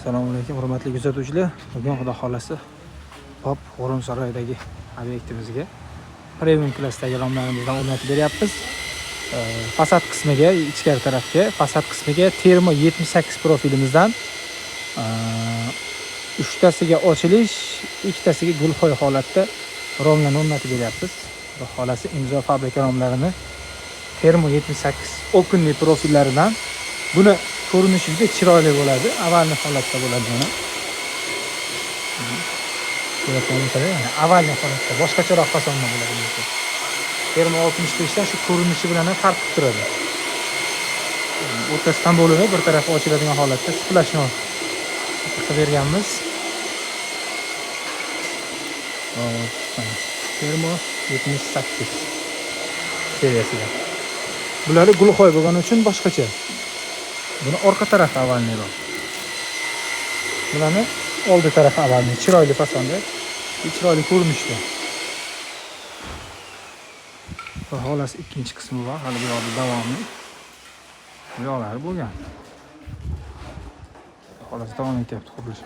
Assalomu alaykum hurmatli kuzatuvchilar. Bugun xudo xolasi Pop O'rin saroyidagi obyektimizga premium klassdagi romlarimizdan o'rnatib beryapmiz. Fasad qismiga, ichkari tarafga, fasad qismiga termo 78 profilimizdan 3tasiga ochilish, 2tasiga gulxo'y holatda romlarni o'rnatib beryapmiz. Xudo xolasi imzo fabrika romlarini termo 78 okunli profillaridan buni ko'rinishi juda chiroyli bo'ladi. Avvalgi holatda bo'ladi buni. Avvalgi holatda boshqacharoq fasonda bo'ladi. Termo 65 dan shu ko'rinishi bilan ham farq qilib turadi. O'rtasidan bo'lib, bir tarafi ochiladigan holatda splashni qilib berganmiz. Termo 78 seriyasiga. Bular gulxo'y bo'lgani uchun boshqacha. Buni orqa tarafi avvalniroq. Bularni oldi tarafi avvalni chiroyli fasonda, chiroyli ko'rinishda. Va xolasi ikkinchi qismi bor, hali bu yoqda davomi. Bu yoqlari bo'lgan. Xolasi davom etyapti qurilish.